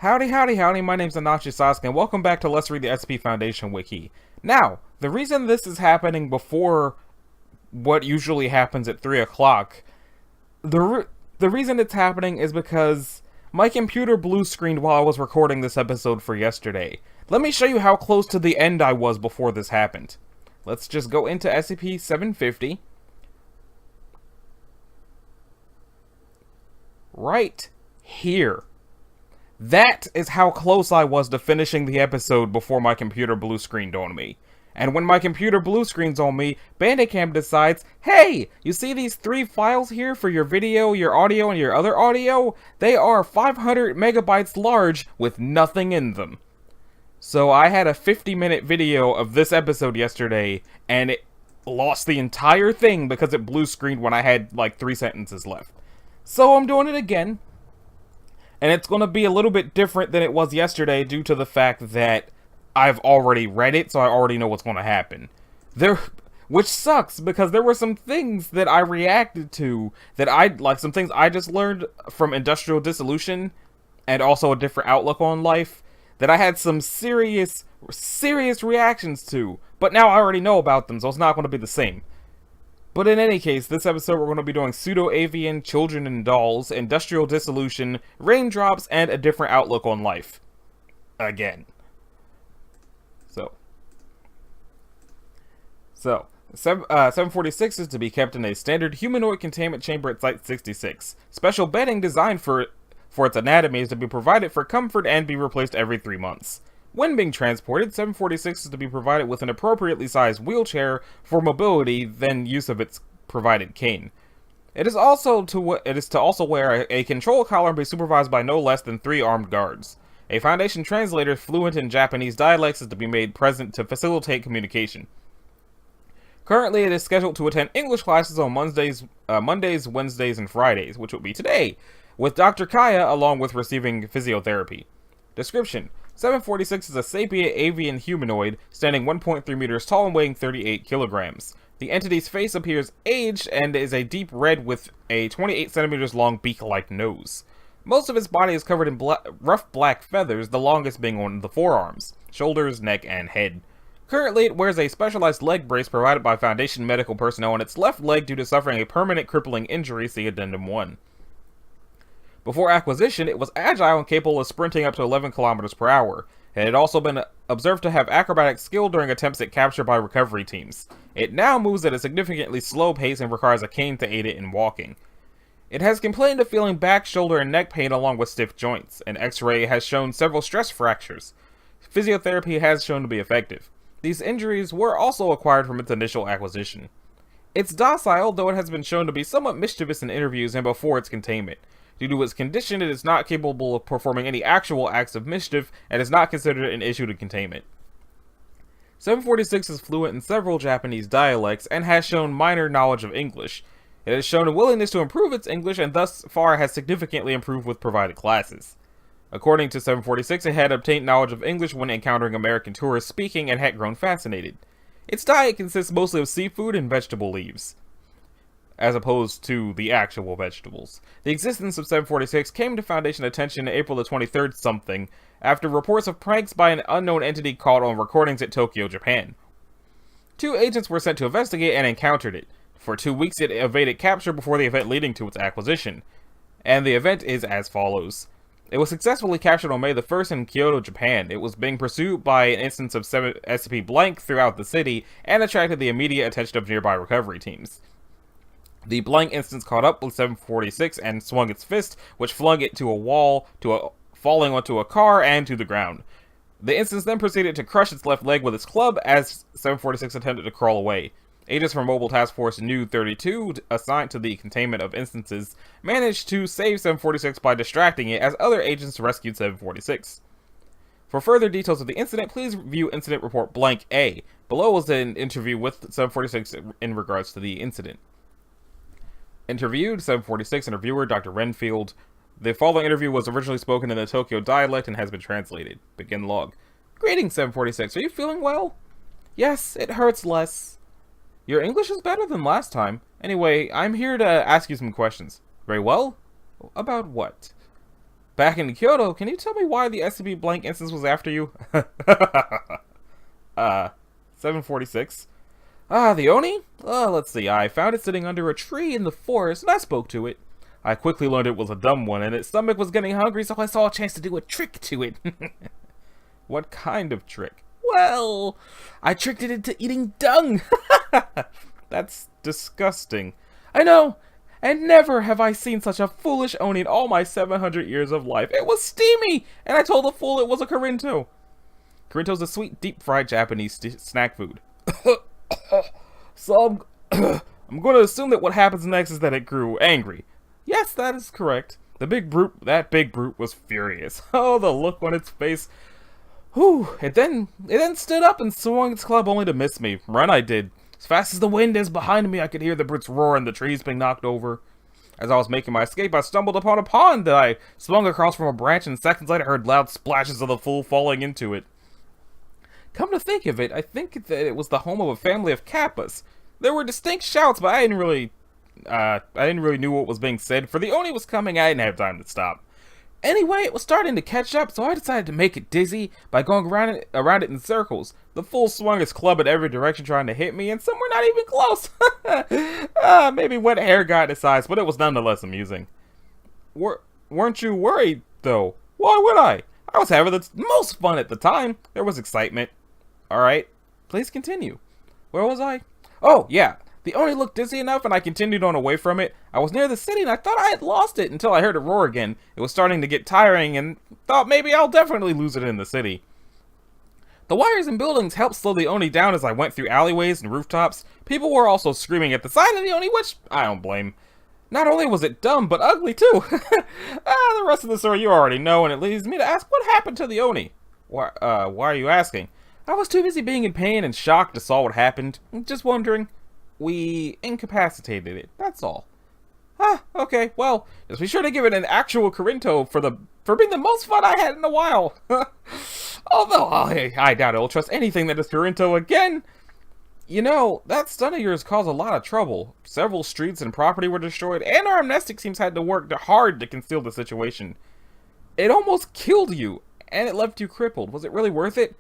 Howdy, howdy, howdy, my name's Anachi Sasuke, and welcome back to Let's Read the SCP Foundation Wiki. Now, the reason this is happening before what usually happens at 3 o'clock, the reason it's happening is because my computer blue screened while I was recording this episode for yesterday. Let me show you how close to the end I was before this happened. Let's just go into SCP-750. Right here. That is how close I was to finishing the episode before my computer blue screened on me. And when my computer blue screens on me, Bandicam decides, hey, you see these 3 files here for your video, your audio, and your other audio? They are 500 megabytes large with nothing in them. So I had a 50-minute video of this episode yesterday, and it lost the entire thing because it blue screened when I had like 3 sentences left. So I'm doing it again. And it's going to be a little bit different than it was yesterday due to the fact that I've already read it, so I already know what's going to happen. Which sucks, because there were some things that I reacted to that some things I just learned from Industrial Dissolution, and also a different outlook on life, that I had some serious reactions to. But now I already know about them, so it's not going to be the same. But in any case, this episode we're going to be doing Pseudo-Avian, Children and Dolls, Industrial Dissolution, Raindrops, and a different outlook on life. Again. So 746 is to be kept in a standard humanoid containment chamber at Site-66. Special bedding designed for its anatomy is to be provided for comfort and be replaced every 3 months. When being transported, 746 is to be provided with an appropriately sized wheelchair for mobility, then use of its provided cane. It is to also wear a control collar and be supervised by no less than 3 armed guards. A Foundation translator fluent in Japanese dialects is to be made present to facilitate communication. Currently, it is scheduled to attend English classes on Mondays, Wednesdays, and Fridays, which will be today, with Dr. Kaya along with receiving physiotherapy. Description: 746 is a sapient avian humanoid, standing 1.3 meters tall and weighing 38 kilograms. The entity's face appears aged and is a deep red with a 28 centimeters long beak-like nose. Most of its body is covered in rough black feathers, the longest being on the forearms, shoulders, neck, and head. Currently, it wears a specialized leg brace provided by Foundation medical personnel on its left leg due to suffering a permanent crippling injury, see Addendum 1. Before acquisition, it was agile and capable of sprinting up to 11 kilometers per hour. It had also been observed to have acrobatic skill during attempts at capture by recovery teams. It now moves at a significantly slow pace and requires a cane to aid it in walking. It has complained of feeling back, shoulder, and neck pain along with stiff joints. An X-ray has shown several stress fractures. Physiotherapy has shown to be effective. These injuries were also acquired from its initial acquisition. It's docile, though it has been shown to be somewhat mischievous in interviews and before its containment. Due to its condition, it is not capable of performing any actual acts of mischief and is not considered an issue to containment. 746 is fluent in several Japanese dialects and has shown minor knowledge of English. It has shown a willingness to improve its English and thus far has significantly improved with provided classes. According to 746, it had obtained knowledge of English when encountering American tourists speaking and had grown fascinated. Its diet consists mostly of seafood and vegetable leaves, as opposed to the actual vegetables. The existence of 746 came to Foundation attention April the 23rd something, after reports of pranks by an unknown entity caught on recordings at Tokyo, Japan. 2 agents were sent to investigate and encountered it. For 2 weeks it evaded capture before the event leading to its acquisition. And the event is as follows. It was successfully captured on May the 1st in Kyoto, Japan. It was being pursued by an instance of SCP blank throughout the city and attracted the immediate attention of nearby recovery teams. The blank instance caught up with 746 and swung its fist, which flung it to a wall, falling onto a car, and to the ground. The instance then proceeded to crush its left leg with its club as 746 attempted to crawl away. Agents from Mobile Task Force New 32, assigned to the containment of instances, managed to save 746 by distracting it as other agents rescued 746. For further details of the incident, please view Incident Report Blank A. Below is an interview with 746 in regards to the incident. Interviewed, 746, interviewer, Dr. Renfield. The following interview was originally spoken in the Tokyo dialect and has been translated. Begin log. Greetings, 746. Are you feeling well? Yes, it hurts less. Your English is better than last time. Anyway, I'm here to ask you some questions. Very well? About what? Back in Kyoto, can you tell me why the SCP blank instance was after you? 746. The Oni? Let's see. I found it sitting under a tree in the forest, and I spoke to it. I quickly learned it was a dumb one, and its stomach was getting hungry, so I saw a chance to do a trick to it. What kind of trick? Well, I tricked it into eating dung. That's disgusting. I know, and never have I seen such a foolish Oni in all my 700 years of life. It was steamy, and I told the fool it was a Corinto. Corinto's a sweet, deep-fried Japanese snack food. So I'm going to assume that what happens next is that it grew angry. Yes, that is correct. That big brute was furious. Oh, the look on its face. Whew. It then stood up and swung its club only to miss me. Run I did. As fast as the wind is behind me, I could hear the brute's roar and the trees being knocked over. As I was making my escape, I stumbled upon a pond that I swung across from a branch, and seconds later heard loud splashes of the fool falling into it. Come to think of it, I think that it was the home of a family of kappas. There were distinct shouts, but I didn't really know what was being said, for the Oni was coming. I didn't have time to stop. Anyway, it was starting to catch up, so I decided to make it dizzy by going around it in circles. The fool swung his club in every direction trying to hit me, and some were not even close. Maybe wet hair got in his eyes, but it was nonetheless amusing. Weren't you worried, though? Why would I? I was having the most fun at the time. There was excitement. Alright, please continue. Where was I? Oh, yeah. The Oni looked dizzy enough, and I continued on away from it. I was near the city, and I thought I had lost it until I heard it roar again. It was starting to get tiring, and thought maybe I'll definitely lose it in the city. The wires and buildings helped slow the Oni down as I went through alleyways and rooftops. People were also screaming at the sight of the Oni, which I don't blame. Not only was it dumb, but ugly too. The rest of the story you already know, and it leads me to ask what happened to the Oni. Why are you asking? I was too busy being in pain and shocked to saw what happened. Just wondering. We incapacitated it, that's all. Okay, well, just be sure to give it an actual Corinto for being the most fun I had in a while. Although, I doubt it'll trust anything that is Corinto again. You know, that stun of yours caused a lot of trouble. Several streets and property were destroyed, and our amnestic teams had to work hard to conceal the situation. It almost killed you, and it left you crippled. Was it really worth it?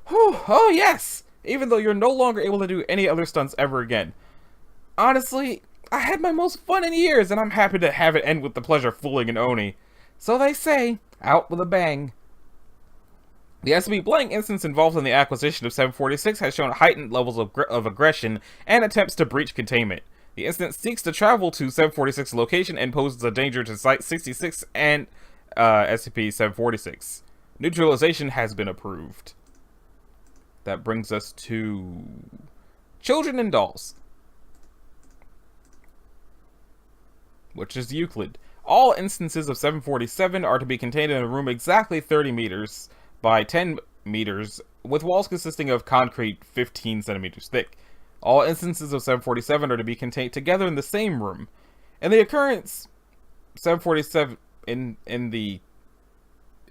Whew, oh yes! Even though you're no longer able to do any other stunts ever again. Honestly, I had my most fun in years, and I'm happy to have it end with the pleasure of fooling an Oni. So they say, out with a bang. The SCP blank instance involved in the acquisition of 746 has shown heightened levels of aggression and attempts to breach containment. The instance seeks to travel to 746's location and poses a danger to Site-66 and SCP-746. Neutralization has been approved. That brings us to Children and Dolls, which is Euclid. All instances of 747 are to be contained in a room exactly 30 meters by 10 meters, with walls consisting of concrete 15 centimeters thick. All instances of 747 are to be contained together in the same room. In the occurrence, 747 in the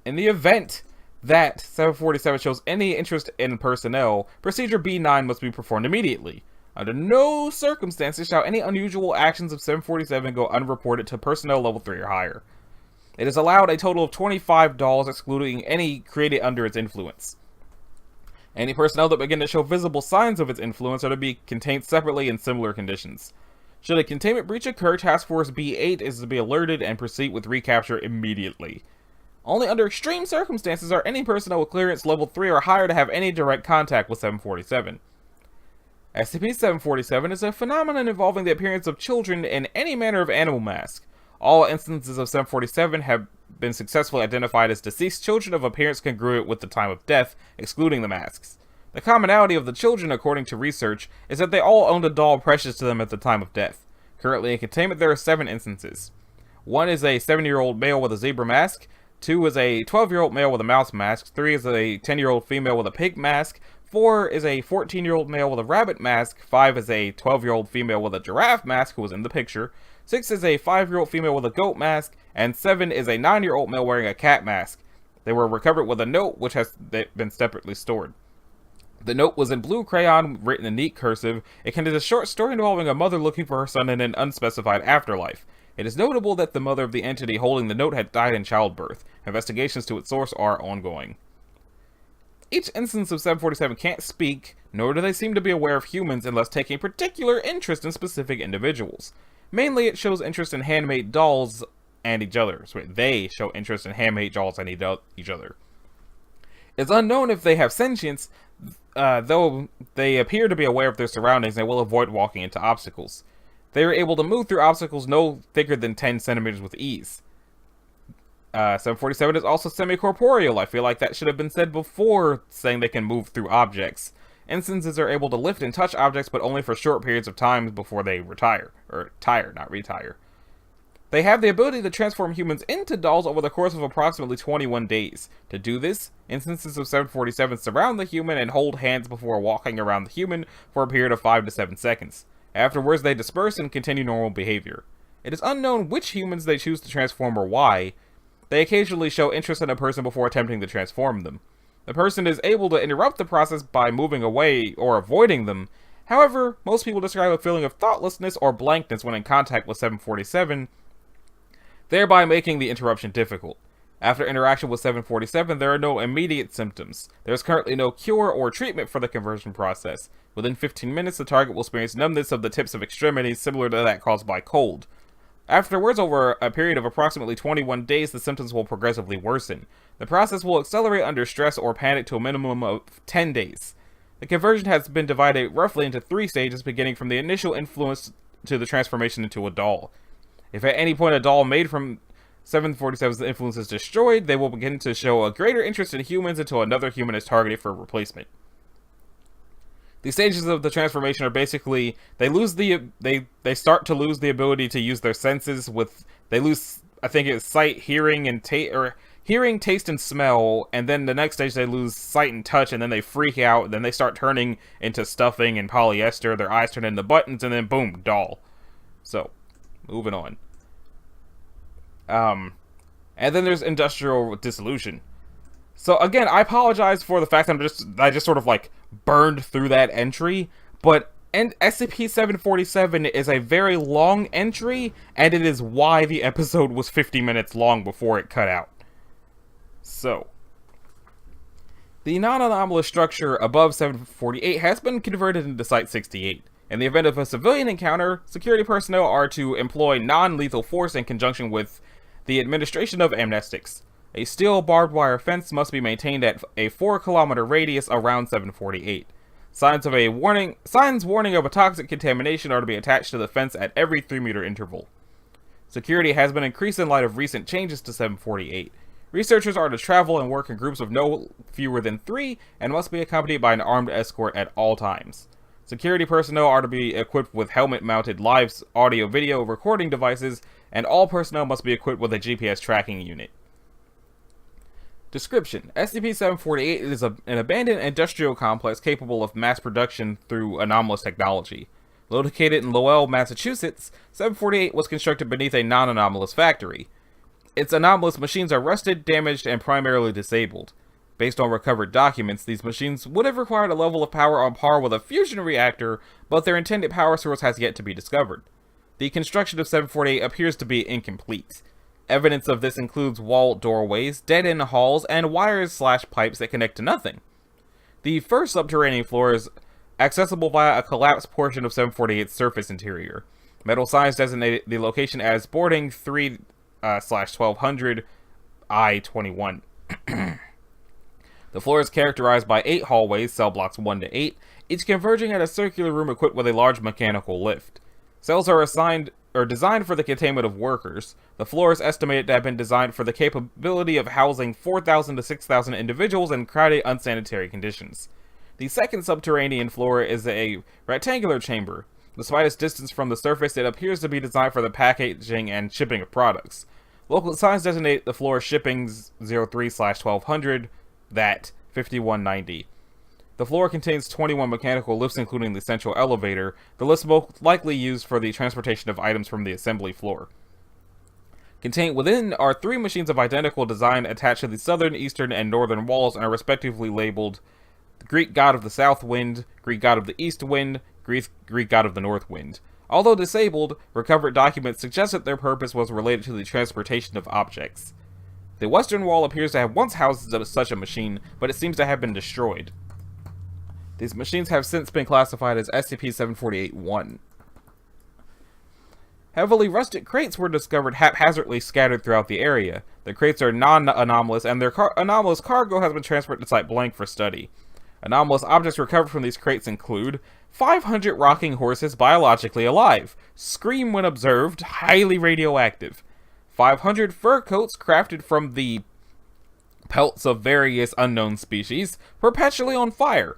event that 747 shows any interest in personnel, Procedure B9 must be performed immediately. Under no circumstances shall any unusual actions of 747 go unreported to personnel level 3 or higher. It is allowed a total of 25 dolls, excluding any created under its influence. Any personnel that begin to show visible signs of its influence are to be contained separately in similar conditions. Should a containment breach occur, Task Force B8 is to be alerted and proceed with recapture immediately. Only under extreme circumstances are any personnel with clearance level 3 or higher to have any direct contact with 747. SCP-747 is a phenomenon involving the appearance of children in any manner of animal mask. All instances of 747 have been successfully identified as deceased children of appearance congruent with the time of death, excluding the masks. The commonality of the children, according to research, is that they all owned a doll precious to them at the time of death. Currently in containment there are 7 instances. 1 is a 7-year-old male with a zebra mask, 2 is a 12-year-old male with a mouse mask, 3 is a 10-year-old female with a pig mask, 4 is a 14-year-old male with a rabbit mask, 5 is a 12-year-old female with a giraffe mask who was in the picture, 6 is a 5-year-old female with a goat mask, and 7 is a 9-year-old male wearing a cat mask. They were recovered with a note which has been separately stored. The note was in blue crayon, written in neat cursive. It contains a short story involving a mother looking for her son in an unspecified afterlife. It is notable that the mother of the entity holding the note had died in childbirth. Investigations to its source are ongoing. Each instance of 747 can't speak, nor do they seem to be aware of humans unless taking particular interest in specific individuals. Mainly, it shows interest in handmade dolls and each other. So they show interest in handmade dolls and each other. It's unknown if they have sentience, though they appear to be aware of their surroundings and will avoid walking into obstacles. They are able to move through obstacles no thicker than 10 centimeters with ease. 747 is also semi-corporeal. I feel like that should have been said before saying they can move through objects. Instances are able to lift and touch objects, but only for short periods of time before they retire. Or tire, not retire. They have the ability to transform humans into dolls over the course of approximately 21 days. To do this, instances of 747 surround the human and hold hands before walking around the human for a period of 5 to 7 seconds. Afterwards, they disperse and continue normal behavior. It is unknown which humans they choose to transform or why. They occasionally show interest in a person before attempting to transform them. The person is able to interrupt the process by moving away or avoiding them. However, most people describe a feeling of thoughtlessness or blankness when in contact with 747, thereby making the interruption difficult. After interaction with 747, there are no immediate symptoms. There is currently no cure or treatment for the conversion process. Within 15 minutes, the target will experience numbness of the tips of extremities similar to that caused by cold. Afterwards, over a period of approximately 21 days, the symptoms will progressively worsen. The process will accelerate under stress or panic to a minimum of 10 days. The conversion has been divided roughly into 3 stages, beginning from the initial influence to the transformation into a doll. If at any point a doll made from 747's influence is destroyed, they will begin to show a greater interest in humans until another human is targeted for replacement. The stages of the transformation are basically they start to lose the ability to use their senses. They lose, I think it's sight, hearing, and taste and smell, and then the next stage they lose sight and touch, and then they freak out, and then they start turning into stuffing and polyester, their eyes turn into buttons, and then boom, doll. So, moving on. And then there's industrial dissolution. So again, I apologize for the fact that I just sort of like burned through that entry, but SCP-747 is a very long entry, and it is why the episode was 50 minutes long before it cut out. So, the non-anomalous structure above 748 has been converted into Site-68. In the event of a civilian encounter, security personnel are to employ non-lethal force in conjunction with the administration of amnestics. A steel barbed wire fence must be maintained at a 4-kilometer radius around 748. Signs warning of a toxic contamination are to be attached to the fence at every 3-meter interval. Security has been increased in light of recent changes to 748. Researchers are to travel and work in groups of no fewer than 3 and must be accompanied by an armed escort at all times. Security personnel are to be equipped with helmet-mounted live audio-video recording devices, and all personnel must be equipped with a GPS tracking unit. Description: SCP-748 is an abandoned industrial complex capable of mass production through anomalous technology. Located in Lowell, Massachusetts, 748 was constructed beneath a non-anomalous factory. Its anomalous machines are rusted, damaged, and primarily disabled. Based on recovered documents, these machines would have required a level of power on par with a fusion reactor, but their intended power source has yet to be discovered. The construction of 748 appears to be incomplete. Evidence of this includes wall doorways, dead-end halls, and wires/pipes that connect to nothing. The first subterranean floor is accessible via a collapsed portion of 748's surface interior. Metal signs designate the location as boarding 3/1200 I-21. The floor is characterized by 8 hallways, cell blocks 1 to 8, each converging at a circular room equipped with a large mechanical lift. Cells are designed for the containment of workers. The floor is estimated to have been designed for the capability of housing 4,000 to 6,000 individuals in crowded, unsanitary conditions. The second subterranean floor is a rectangular chamber. Despite its distance from the surface, it appears to be designed for the packaging and shipping of products. Local signs designate the floor shipping 03/1200, that 5190. The floor contains 21 mechanical lifts, including the central elevator, the lifts most likely used for the transportation of items from the assembly floor. Contained within are 3 machines of identical design attached to the southern, eastern, and northern walls and are respectively labeled the Greek god of the south wind, Greek god of the east wind, Greek god of the north wind. Although disabled, recovered documents suggest that their purpose was related to the transportation of objects. The western wall appears to have once housed such a machine, but it seems to have been destroyed. These machines have since been classified as SCP-748-1. Heavily rusted crates were discovered haphazardly scattered throughout the area. The crates are non-anomalous, and their anomalous cargo has been transferred to Site Blank for study. Anomalous objects recovered from these crates include 500 rocking horses biologically alive, scream when observed, highly radioactive, 500 fur coats crafted from the pelts of various unknown species, perpetually on fire,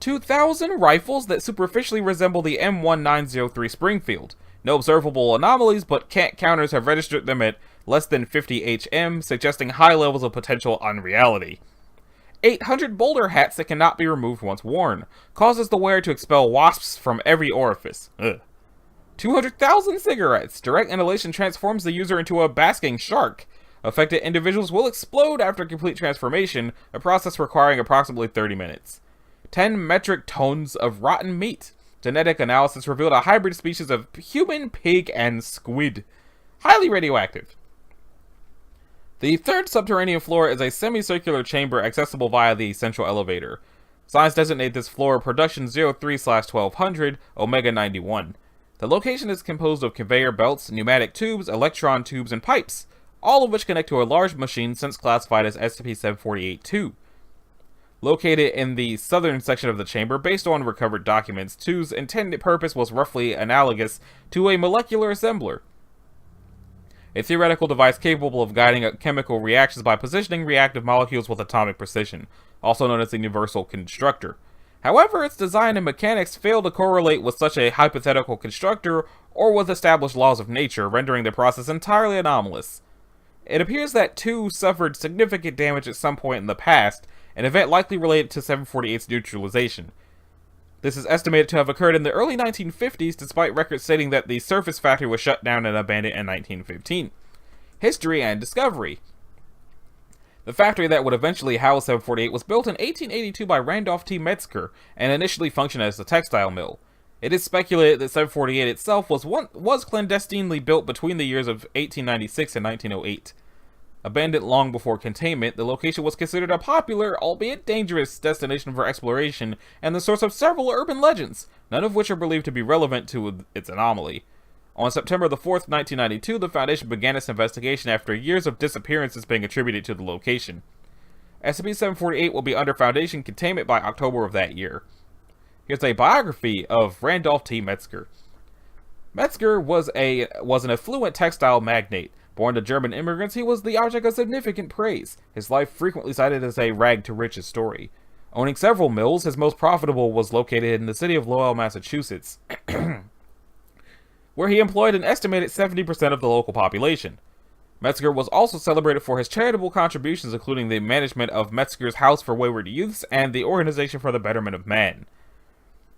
2,000 rifles that superficially resemble the M1903 Springfield. No observable anomalies, but counters have registered them at less than 50 HM, suggesting high levels of potential unreality. 800 boulder hats that cannot be removed once worn, causes the wearer to expel wasps from every orifice. 200,000 cigarettes. Direct inhalation transforms the user into a basking shark. Affected individuals will explode after complete transformation, a process requiring approximately 30 minutes. 10 metric tons of rotten meat. Genetic analysis revealed a hybrid species of human, pig, and squid. Highly radioactive. The third subterranean floor is a semicircular chamber accessible via the central elevator. Science designate this floor Production 03/1200 Omega 91. The location is composed of conveyor belts, pneumatic tubes, electron tubes, and pipes, all of which connect to a large machine since classified as SCP-748-2. Located in the southern section of the chamber, based on recovered documents, 2's intended purpose was roughly analogous to a molecular assembler, a theoretical device capable of guiding chemical reactions by positioning reactive molecules with atomic precision, also known as the universal constructor. However, its design and mechanics fail to correlate with such a hypothetical constructor or with established laws of nature, rendering the process entirely anomalous. It appears that 2 suffered significant damage at some point in the past, an event likely related to 748's neutralization. This is estimated to have occurred in the early 1950s, despite records stating that the surface factory was shut down and abandoned in 1915. History and discovery. The factory that would eventually house 748 was built in 1882 by Randolph T. Metzger and initially functioned as a textile mill. It is speculated that 748 itself was clandestinely built between the years of 1896 and 1908. Abandoned long before containment, the location was considered a popular, albeit dangerous, destination for exploration and the source of several urban legends, none of which are believed to be relevant to its anomaly. On September the 4th, 1992, the Foundation began its investigation after years of disappearances being attributed to the location. SCP-748 will be under Foundation containment by October of that year. Here's a biography of Randolph T. Metzger. Metzger was an affluent textile magnate. Born to German immigrants, he was the object of significant praise, his life frequently cited as a rag-to-riches story. Owning several mills, his most profitable was located in the city of Lowell, Massachusetts, where he employed an estimated 70% of the local population. Metzger was also celebrated for his charitable contributions, including the management of Metzger's House for Wayward Youths and the Organization for the Betterment of Man.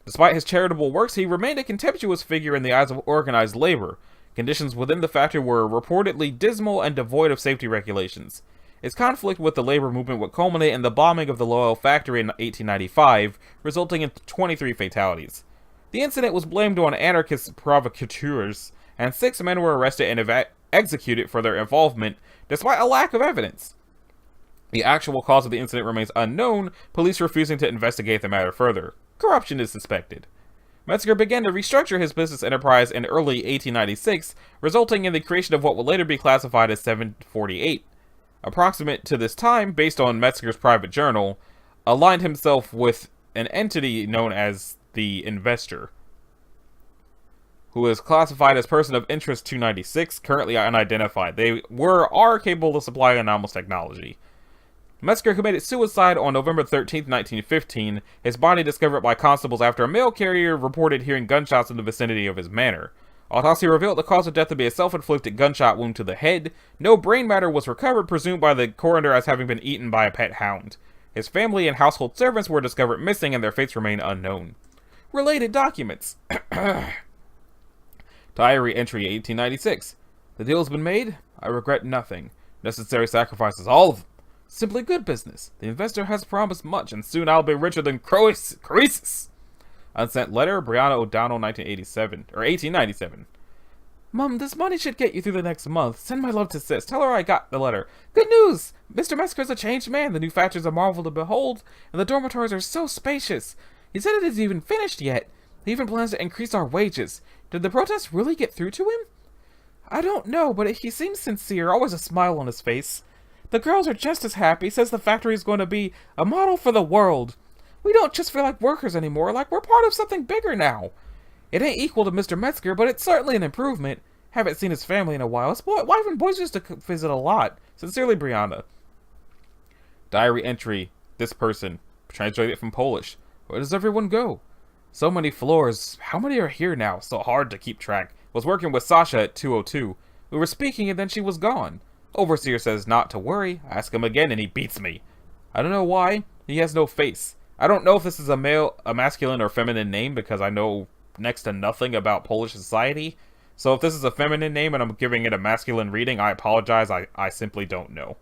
Despite his charitable works, he remained a contemptuous figure in the eyes of organized labor. Conditions within the factory were reportedly dismal and devoid of safety regulations. His conflict with the labor movement would culminate in the bombing of the Lowell factory in 1895, resulting in 23 fatalities. The incident was blamed on anarchist provocateurs, and 6 men were arrested and executed for their involvement, despite a lack of evidence. The actual cause of the incident remains unknown, police refusing to investigate the matter further. Corruption is suspected. Metzger began to restructure his business enterprise in early 1896, resulting in the creation of what would later be classified as 748. Approximate to this time, based on Metzger's private journal, aligned himself with an entity known as the Investor, who is classified as Person of Interest 296, currently unidentified. They are capable of supplying anomalous technology. Metzger committed suicide on November 13, 1915, his body discovered by constables after a mail carrier reported hearing gunshots in the vicinity of his manor. Autopsy revealed the cause of death to be a self-inflicted gunshot wound to the head. No brain matter was recovered, presumed by the coroner as having been eaten by a pet hound. His family and household servants were discovered missing and their fates remain unknown. Related documents. Diary entry 1896. The deal has been made. I regret nothing. Necessary sacrifices, all of them. Simply good business. The investor has promised much, and soon I'll be richer than Croesus. Unsent letter, Brianna O'Donnell, 1987, or 1897. Mom, this money should get you through the next month. Send my love to sis. Tell her I got the letter. Good news! Mr. Mesker's a changed man. The new factory's a marvel to behold, and the dormitories are so spacious. He said it isn't even finished yet. He even plans to increase our wages. Did the protest really get through to him? I don't know, but he seems sincere, always a smile on his face. The girls are just as happy, says the factory is going to be a model for the world. We don't just feel like workers anymore, like we're part of something bigger now. It ain't equal to Mr. Metzger, but it's certainly an improvement. Haven't seen his family in a while. His wife and boys used to visit a lot. Sincerely, Brianna. Diary entry. This person. Translated from Polish. Where does everyone go? So many floors. How many are here now? So hard to keep track. Was working with Sasha at 202. We were speaking and then she was gone. Overseer says not to worry. I ask him again and he beats me. I don't know why. He has no face. I don't know if this is a masculine or feminine name because I know next to nothing about Polish society. So if this is a feminine name and I'm giving it a masculine reading, I apologize. I simply don't know.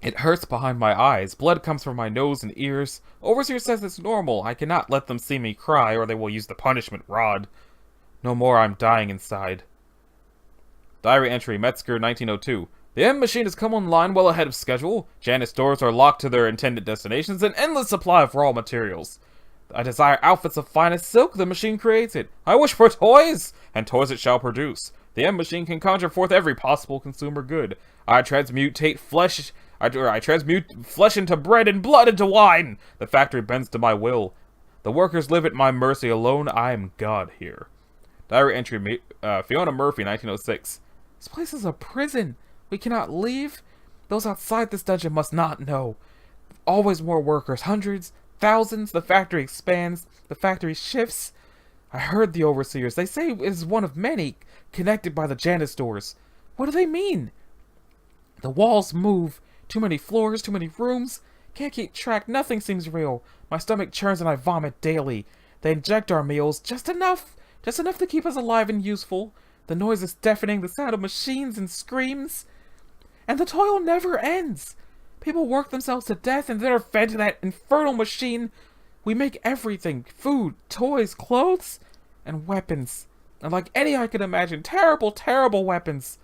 It hurts behind my eyes. Blood comes from my nose and ears. Overseer says it's normal. I cannot let them see me cry or they will use the punishment rod. No more, I'm dying inside. Diary entry, Metzger, 1902. The M machine has come online well ahead of schedule. Janus doors are locked to their intended destinations. An endless supply of raw materials. I desire outfits of finest silk. The machine creates it. I wish for toys, and toys it shall produce. The M machine can conjure forth every possible consumer good. I transmute flesh into bread and blood into wine. The factory bends to my will. The workers live at my mercy alone. I am God here. Diary entry, Fiona Murphy, 1906. This place is a prison. We cannot leave. Those outside this dungeon must not know. Always more workers, hundreds, thousands. The factory expands. The factory shifts. I heard the overseers. They say it is one of many connected by the Janus doors. What do they mean? The walls move. Too many floors, too many rooms. Can't keep track. Nothing seems real. My stomach churns and I vomit daily. They inject our meals. Just enough to keep us alive and useful. The noise is deafening. The sound of machines and screams. And the toil never ends. People work themselves to death and then are fed to that infernal machine. We make everything. Food, toys, clothes, and weapons. And like any I could imagine, terrible, terrible weapons.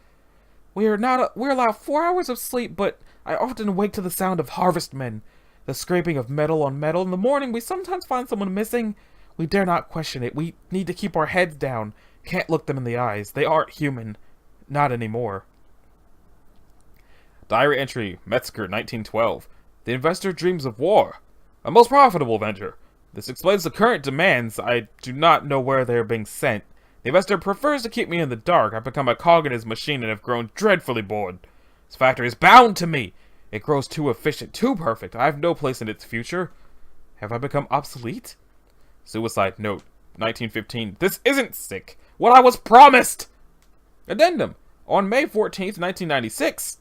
We're allowed 4 hours of sleep, but I often wake to the sound of harvestmen. The scraping of metal on metal. In the morning, we sometimes find someone missing. We dare not question it. We need to keep our heads down. Can't look them in the eyes. They aren't human. Not anymore. Diary entry, Metzger, 1912. The investor dreams of war. A most profitable venture. This explains the current demands. I do not know where they are being sent. The investor prefers to keep me in the dark. I've become a cog in his machine and have grown dreadfully bored. This factory is bound to me. It grows too efficient, too perfect. I have no place in its future. Have I become obsolete? Suicide note, 1915. This isn't sick. What I was promised! Addendum. On May 14th, 1996,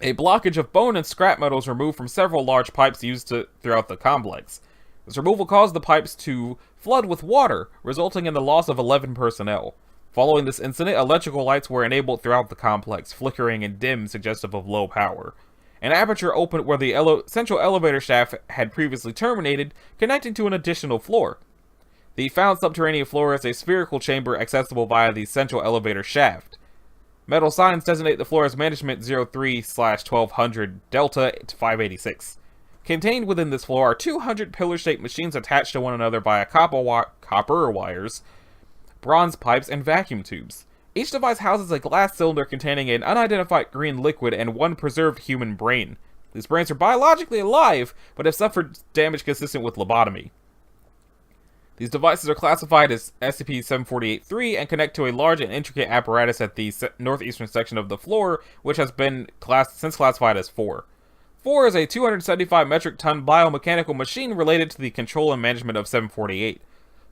a blockage of bone and scrap metal was removed from several large pipes used throughout the complex. This removal caused the pipes to flood with water, resulting in the loss of 11 personnel. Following this incident, electrical lights were enabled throughout the complex, flickering and dim, suggestive of low power. An aperture opened where the central elevator shaft had previously terminated, connecting to an additional floor. The found subterranean floor is a spherical chamber accessible via the central elevator shaft. Metal signs designate the floor as Management 03/1200 Delta 586. Contained within this floor are 200 pillar-shaped machines attached to one another via copper wires, bronze pipes, and vacuum tubes. Each device houses a glass cylinder containing an unidentified green liquid and one preserved human brain. These brains are biologically alive, but have suffered damage consistent with lobotomy. These devices are classified as SCP-748-3 and connect to a large and intricate apparatus at the northeastern section of the floor, which has been since classified as 4. 4 is a 275 metric ton biomechanical machine related to the control and management of 748.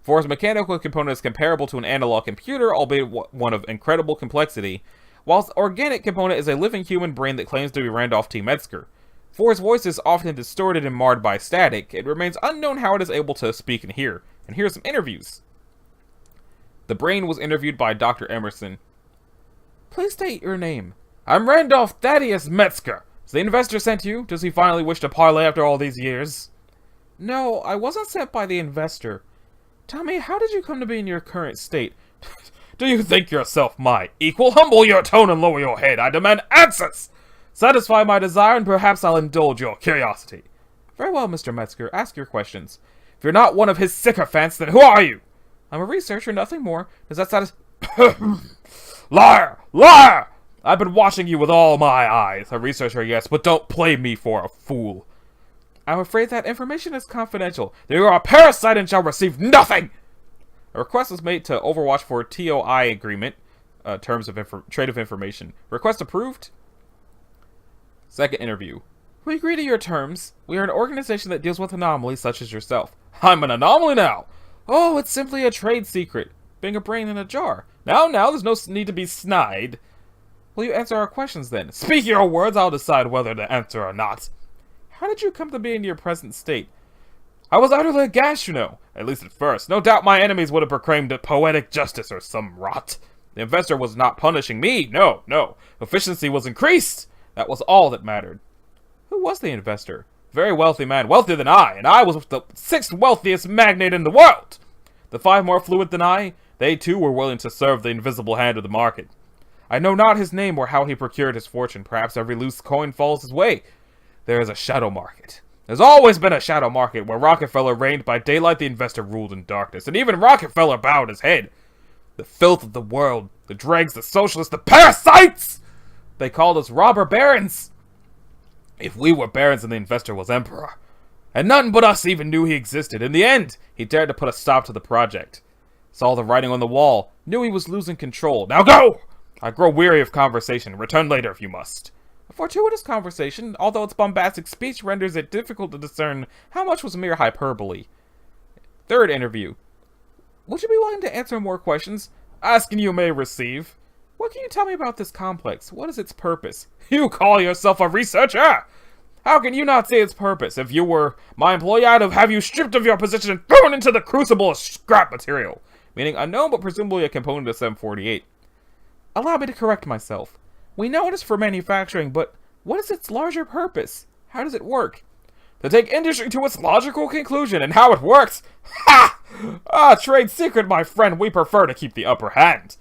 4's mechanical component is comparable to an analog computer, albeit one of incredible complexity, whilst organic component is a living human brain that claims to be Randolph T. Metzger. 4's voice is often distorted and marred by static. It remains unknown how it is able to speak and hear. And here are some interviews. The brain was interviewed by Dr. Emerson. Please state your name. I'm Randolph Thaddeus Metzger. So the investor sent you? Does he finally wish to parlay after all these years? No, I wasn't sent by the investor. Tell me, how did you come to be in your current state? Do you think yourself my equal? Humble your tone and lower your head. I demand answers! Satisfy my desire and perhaps I'll indulge your curiosity. Very well, Mr. Metzger. Ask your questions. If you're not one of his sycophants, then who are you? I'm a researcher, nothing more. Does that satisfy... Liar! Liar! I've been watching you with all my eyes. A researcher, yes, but don't play me for a fool. I'm afraid that information is confidential. You are a parasite and shall receive nothing! A request was made to Overwatch for TOI agreement, terms of trade of information. Request approved? Second interview. We agree to your terms. We are an organization that deals with anomalies such as yourself. I'm an anomaly now! Oh, it's simply a trade secret. Being a brain in a jar. Now, there's no need to be snide. Will you answer our questions then? Speak your words, I'll decide whether to answer or not. How did you come to be in your present state? I was utterly aghast, you know. At least at first. No doubt my enemies would have proclaimed it poetic justice or some rot. The investor was not punishing me. No. Efficiency was increased. That was all that mattered. Who was the investor? Very wealthy man, wealthier than I, and I was the 6th wealthiest magnate in the world. The 5 more fluent than I, they too were willing to serve the invisible hand of the market. I know not his name or how he procured his fortune. Perhaps every loose coin falls his way. There is a shadow market. There's always been a shadow market where Rockefeller reigned by daylight, the investor ruled in darkness, and even Rockefeller bowed his head. The filth of the world, the dregs, the socialists, the parasites! They called us robber barons. If we were barons and the investor was emperor. And none but us even knew he existed. In the end, he dared to put a stop to the project. Saw the writing on the wall, knew he was losing control. Now go! I grow weary of conversation. Return later if you must. A fortuitous conversation, although its bombastic speech renders it difficult to discern how much was mere hyperbole. Third interview. Would you be willing to answer more questions? Ask and you may receive. What can you tell me about this complex? What is its purpose? You call yourself a researcher? How can you not say its purpose? If you were my employee, I'd have you stripped of your position and thrown into the crucible as scrap material. Meaning unknown but presumably a component of 748. Allow me to correct myself. We know it is for manufacturing, but what is its larger purpose? How does it work? To take industry to its logical conclusion, and how it works? Ha! Trade secret, my friend. We prefer to keep the upper hand.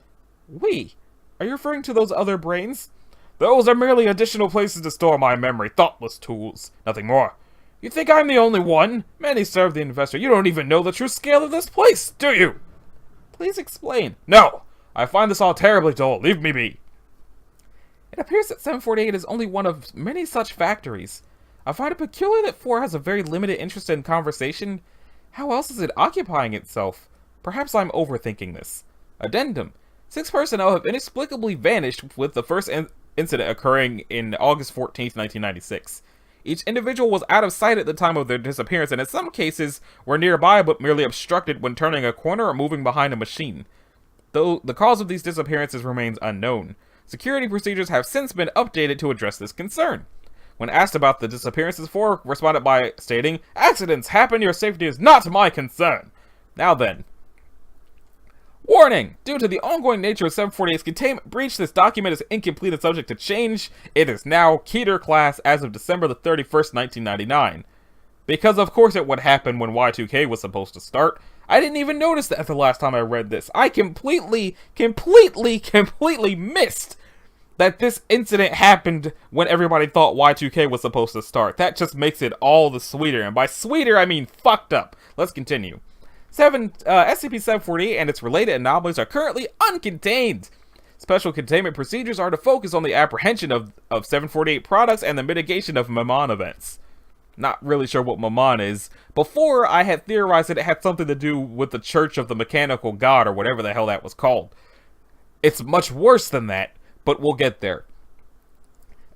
We? Are you referring to those other brains? Those are merely additional places to store my memory. Thoughtless tools. Nothing more. You think I'm the only one? Many serve the investor. You don't even know the true scale of this place, do you? Please explain. No! I find this all terribly dull. Leave me be. It appears that 748 is only one of many such factories. I find it peculiar that 4 has a very limited interest in conversation. How else is it occupying itself? Perhaps I'm overthinking this. Addendum. 6 personnel have inexplicably vanished with the first incident occurring in August 14th, 1996. Each individual was out of sight at the time of their disappearance, and in some cases were nearby but merely obstructed when turning a corner or moving behind a machine. Though the cause of these disappearances remains unknown, security procedures have since been updated to address this concern. When asked about the disappearances, 4 responded by stating, "Accidents happen, your safety is not my concern." Now then. Warning! Due to the ongoing nature of 748's containment breach, this document is incomplete and subject to change. It is now Keter class as of December the 31st, 1999. Because of course it would happen when Y2K was supposed to start. I didn't even notice that the last time I read this. I completely missed that this incident happened when everybody thought Y2K was supposed to start. That just makes it all the sweeter. And by sweeter, I mean fucked up. Let's continue. SCP-748 and its related anomalies are currently uncontained. Special containment procedures are to focus on the apprehension of 748 products and the mitigation of Mammon events. Not really sure what Mammon is. Before, I had theorized that it had something to do with the Church of the Mechanical God, or whatever the hell that was called. It's much worse than that, but we'll get there.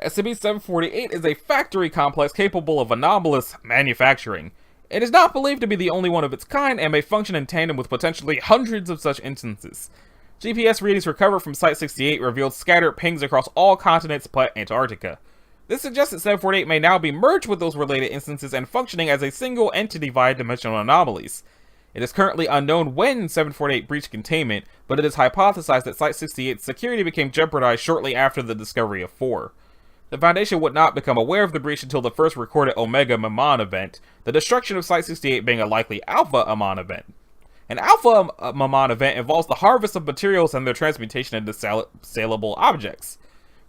SCP-748 is a factory complex capable of anomalous manufacturing. It is not believed to be the only one of its kind, and may function in tandem with potentially hundreds of such instances. GPS readings recovered from Site-68 revealed scattered pings across all continents but Antarctica. This suggests that 748 may now be merged with those related instances and functioning as a single entity via dimensional anomalies. It is currently unknown when 748 breached containment, but it is hypothesized that Site-68's security became jeopardized shortly after the discovery of 4. the Foundation would not become aware of the breach until the first recorded Omega Mammon event, the destruction of Site-68 being a likely Alpha Mammon event. An Alpha Mammon event involves the harvest of materials and their transmutation into saleable objects.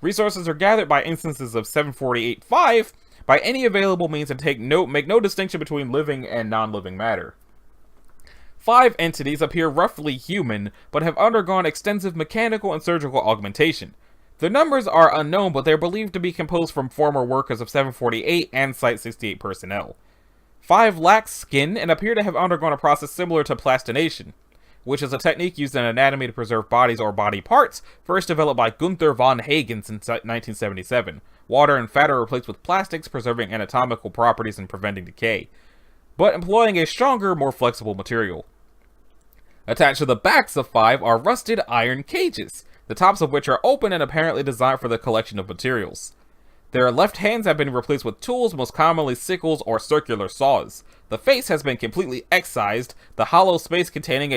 Resources are gathered by instances of 748-5 by any available means and make no distinction between living and non-living matter. 5 entities appear roughly human, but have undergone extensive mechanical and surgical augmentation. Their numbers are unknown, but they are believed to be composed from former workers of 748 and Site-68 personnel. 5 lack skin and appear to have undergone a process similar to plastination, which is a technique used in anatomy to preserve bodies or body parts, first developed by Gunther von Hagens in 1977. Water and fat are replaced with plastics, preserving anatomical properties and preventing decay, but employing a stronger, more flexible material. Attached to the backs of 5 are rusted iron cages, the tops of which are open and apparently designed for the collection of materials. Their left hands have been replaced with tools, most commonly sickles or circular saws. The face has been completely excised, the hollow space containing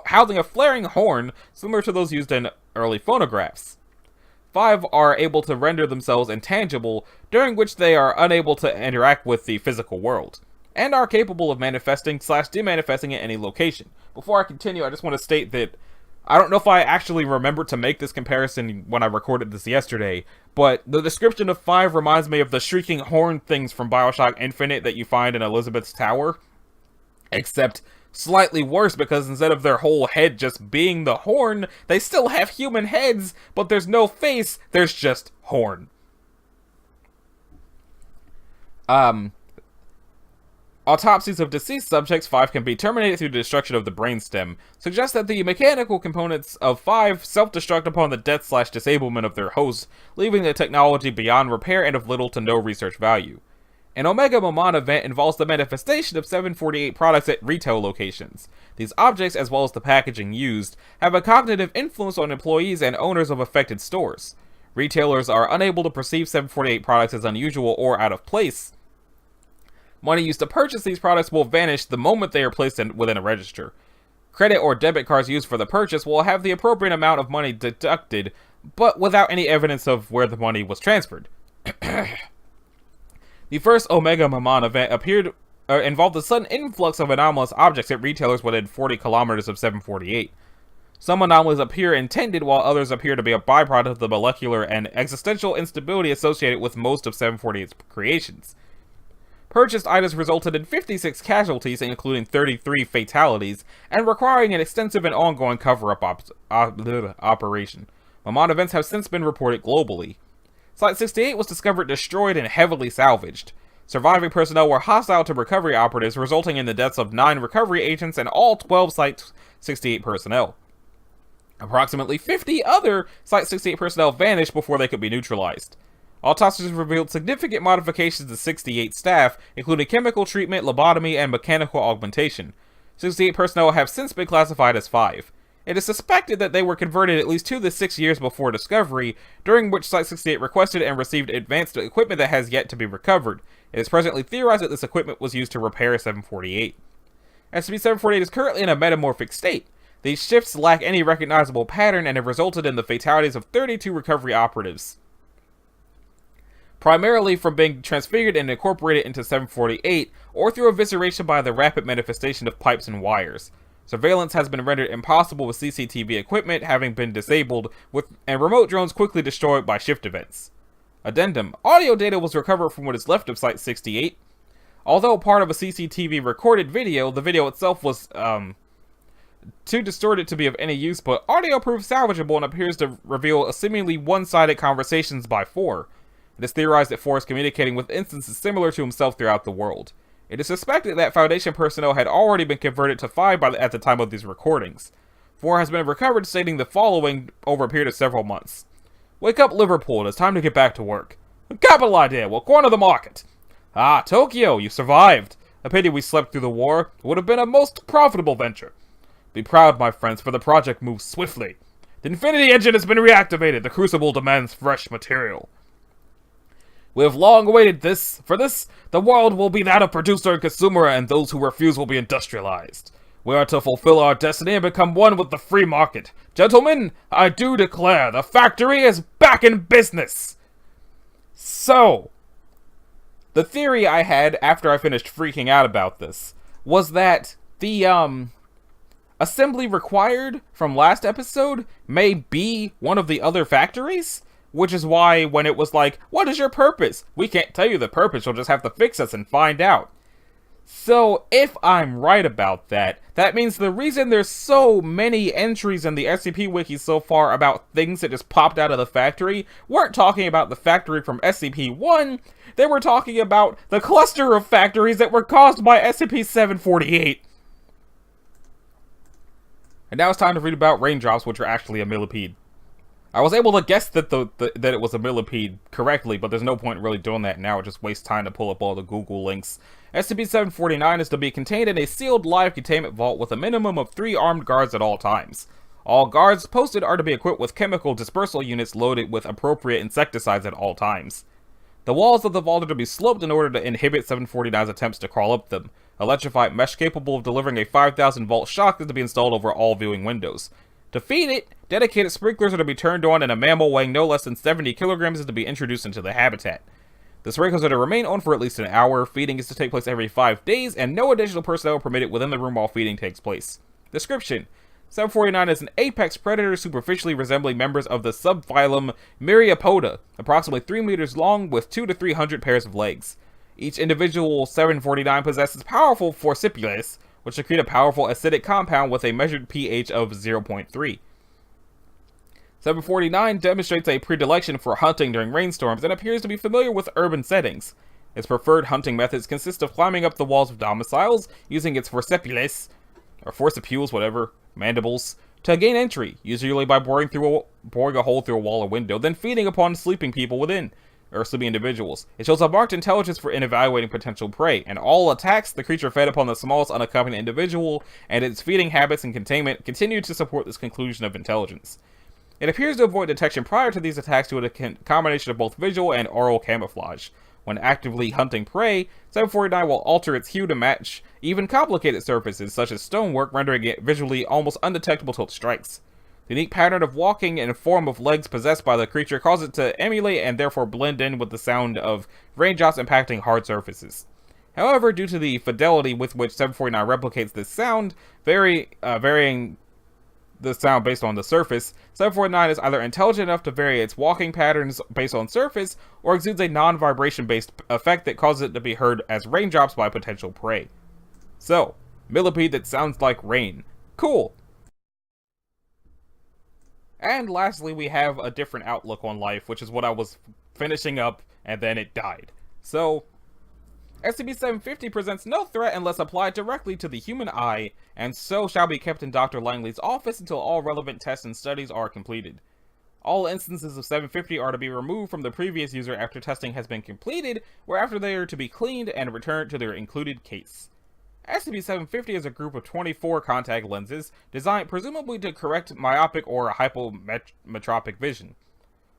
housing a flaring horn similar to those used in early phonographs. 5 are able to render themselves intangible, during which they are unable to interact with the physical world, and are capable of manifesting/demanifesting at any location. Before I continue, I just want to state that I don't know if I actually remembered to make this comparison when I recorded this yesterday, but the description of 5 reminds me of the shrieking horn things from BioShock Infinite that you find in Elizabeth's Tower, except slightly worse because instead of their whole head just being the horn, they still have human heads, but there's no face, there's just horn. Autopsies of deceased subjects 5 can be terminated through the destruction of the brainstem, suggests that the mechanical components of 5 self-destruct upon the death/disablement of their host, leaving the technology beyond repair and of little to no research value. An Omega Mammon event involves the manifestation of 748 products at retail locations. These objects, as well as the packaging used, have a cognitive influence on employees and owners of affected stores. Retailers are unable to perceive 748 products as unusual or out of place. Money used to purchase these products will vanish the moment they are placed within a register. Credit or debit cards used for the purchase will have the appropriate amount of money deducted, but without any evidence of where the money was transferred. The first Omega Mammon event involved the sudden influx of anomalous objects at retailers within 40 kilometers of 748. Some anomalies appear intended, while others appear to be a byproduct of the molecular and existential instability associated with most of 748's creations. Purchased items resulted in 56 casualties, including 33 fatalities, and requiring an extensive and ongoing cover-up operation. Mammon events have since been reported globally. Site-68 was discovered destroyed and heavily salvaged. Surviving personnel were hostile to recovery operatives, resulting in the deaths of 9 recovery agents and all 12 Site-68 personnel. Approximately 50 other Site-68 personnel vanished before they could be neutralized. Autopsies revealed significant modifications to 68 staff, including chemical treatment, lobotomy, and mechanical augmentation. 68 personnel have since been classified as 5. It is suspected that they were converted at least 2 to 6 years before discovery, during which Site-68 requested and received advanced equipment that has yet to be recovered. It is presently theorized that this equipment was used to repair 748. SCP-748 is currently in a metamorphic state. These shifts lack any recognizable pattern and have resulted in the fatalities of 32 recovery operatives, primarily from being transfigured and incorporated into 748, or through evisceration by the rapid manifestation of pipes and wires. Surveillance has been rendered impossible with CCTV equipment having been disabled, and remote drones quickly destroyed by shift events. Addendum: audio data was recovered from what is left of Site-68. Although part of a CCTV recorded video, the video itself was too distorted to be of any use, but audio proved salvageable and appears to reveal a seemingly one-sided conversations by 4. It is theorized that 4 is communicating with instances similar to himself throughout the world. It is suspected that Foundation personnel had already been converted to 5 at the time of these recordings. 4 has been recovered, stating the following over a period of several months. Wake up, Liverpool, it is time to get back to work. A capital idea, we'll corner the market. Ah, Tokyo, you survived. A pity we slept through the war. It would have been a most profitable venture. Be proud, my friends, for the project moves swiftly. The Infinity Engine has been reactivated. The Crucible demands fresh material. We have long awaited this. For this, the world will be that of producer and consumer, and those who refuse will be industrialized. We are to fulfill our destiny and become one with the free market. Gentlemen, I do declare the factory is back in business! So, the theory I had after I finished freaking out about this was that the assembly required from last episode may be one of the other factories, which is why when it was like, what is your purpose? We can't tell you the purpose, you'll just have to fix us and find out. So, if I'm right about that, that means the reason there's so many entries in the SCP Wiki so far about things that just popped out of the factory weren't talking about the factory from SCP-1, they were talking about the cluster of factories that were caused by SCP-748. And now it's time to read about raindrops, which are actually a millipede. I was able to guess that that it was a millipede correctly, but there's no point in really doing that now. It just wastes time to pull up all the Google links. SCP-749 is to be contained in a sealed live containment vault with a minimum of 3 armed guards at all times. All guards posted are to be equipped with chemical dispersal units loaded with appropriate insecticides at all times. The walls of the vault are to be sloped in order to inhibit 749's attempts to crawl up them. Electrified mesh capable of delivering a 5,000 volt shock is to be installed over all viewing windows. To feed it, dedicated sprinklers are to be turned on and a mammal weighing no less than 70 kilograms is to be introduced into the habitat. The sprinklers are to remain on for at least an hour, feeding is to take place every 5 days, and no additional personnel are permitted within the room while feeding takes place. Description: 749 is an apex predator superficially resembling members of the subphylum Myriapoda, approximately 3 meters long with 200 to 300 pairs of legs. Each individual 749 possesses powerful forcipules, which secrete a powerful acidic compound with a measured pH of 0.3. 749 demonstrates a predilection for hunting during rainstorms and appears to be familiar with urban settings. Its preferred hunting methods consist of climbing up the walls of domiciles, using its forcipules, mandibles, to gain entry, usually by boring a hole through a wall or window, then feeding upon sleeping people within, or sleeping individuals. It shows a marked intelligence in evaluating potential prey, and all attacks the creature fed upon the smallest unaccompanied individual, and its feeding habits and containment continue to support this conclusion of intelligence. It appears to avoid detection prior to these attacks due to a combination of both visual and oral camouflage. When actively hunting prey, 749 will alter its hue to match even complicated surfaces such as stonework, rendering it visually almost undetectable till it strikes. The unique pattern of walking and form of legs possessed by the creature causes it to emulate and therefore blend in with the sound of raindrops impacting hard surfaces. However, due to the fidelity with which 749 replicates this sound, varying the sound based on the surface, 749 is either intelligent enough to vary its walking patterns based on surface, or exudes a non-vibration based effect that causes it to be heard as raindrops by potential prey. So, millipede that sounds like rain. Cool! And lastly, we have a different outlook on life, which is what I was finishing up, and then it died. So, SCP-750 presents no threat unless applied directly to the human eye, and so shall be kept in Dr. Langley's office until all relevant tests and studies are completed. All instances of 750 are to be removed from the previous user after testing has been completed, whereafter they are to be cleaned and returned to their included case. SCP-750 is a group of 24 contact lenses, designed presumably to correct myopic or hypometropic vision.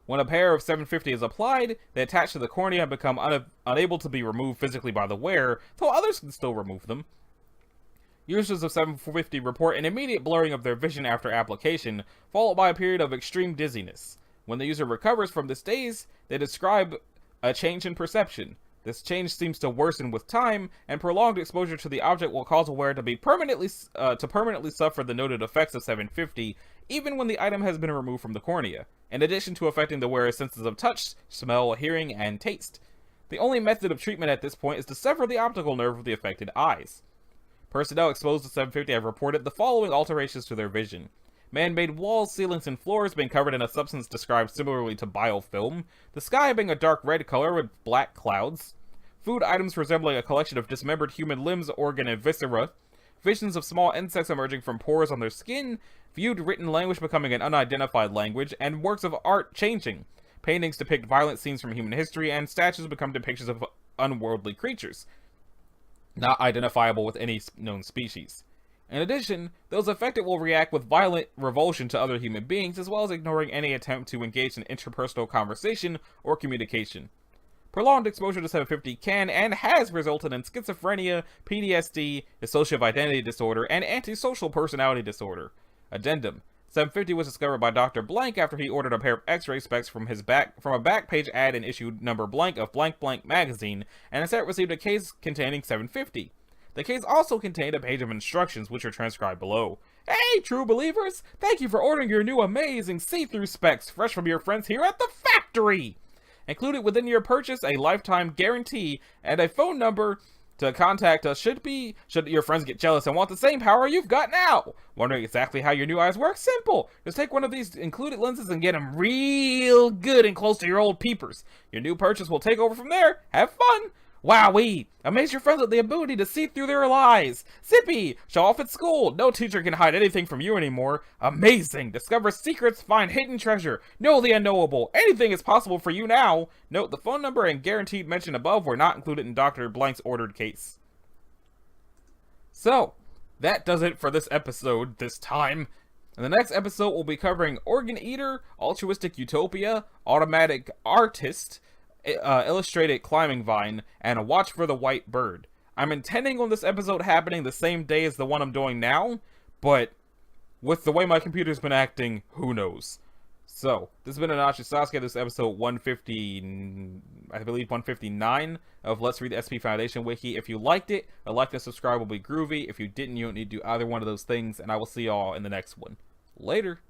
When a pair of 750 is applied, they attach to the cornea and become unable to be removed physically by the wearer, though others can still remove them. Users of 750 report an immediate blurring of their vision after application, followed by a period of extreme dizziness. When the user recovers from this daze, they describe a change in perception. This change seems to worsen with time, and prolonged exposure to the object will cause a wearer to be permanently suffer the noted effects of 750, even when the item has been removed from the cornea, in addition to affecting the wearer's senses of touch, smell, hearing, and taste. The only method of treatment at this point is to sever the optical nerve of the affected eyes. Personnel exposed to 750 have reported the following alterations to their vision. Man-made walls, ceilings, and floors being covered in a substance described similarly to biofilm, the sky being a dark red color with black clouds, food items resembling a collection of dismembered human limbs, organ, and viscera, visions of small insects emerging from pores on their skin, viewed written language becoming an unidentified language, and works of art changing. Paintings depict violent scenes from human history, and statues become depictions of unworldly creatures, not identifiable with any known species. In addition, those affected will react with violent revulsion to other human beings, as well as ignoring any attempt to engage in interpersonal conversation or communication. Prolonged exposure to 750 can and has resulted in schizophrenia, PTSD, dissociative identity disorder, and antisocial personality disorder. Addendum: 750 was discovered by Dr. Blank after he ordered a pair of X-ray specs from a back page ad in issue number blank of blank blank magazine, and instead received a case containing 750. The case also contained a page of instructions, which are transcribed below. Hey, true believers! Thank you for ordering your new amazing see-through specs, fresh from your friends here at the factory! Included within your purchase a lifetime guarantee and a phone number to contact us should your friends get jealous and want the same power you've got now. Wondering exactly how your new eyes work? Simple! Just take one of these included lenses and get them real good and close to your old peepers. Your new purchase will take over from there. Have fun! Wowee! Amaze your friends with the ability to see through their lies! Zippy! Show off at school! No teacher can hide anything from you anymore! Amazing! Discover secrets, find hidden treasure, know the unknowable! Anything is possible for you now! Note, the phone number and guaranteed mentioned above were not included in Dr. Blank's ordered case. So, that does it for this episode, this time. In the next episode, we'll be covering Organ Eater, Altruistic Utopia, Automatic Artist, Illustrated Climbing Vine, and A Watch for the White Bird. I'm intending on this episode happening the same day as the one I'm doing now, but with the way my computer's been acting, who knows. So, this has been Anachi Sasuke. This is episode 150, I believe 159 of Let's Read the SCP Foundation Wiki. If you liked it, a like and subscribe will be groovy. If you didn't, you don't need to do either one of those things, and I will see y'all in the next one. Later.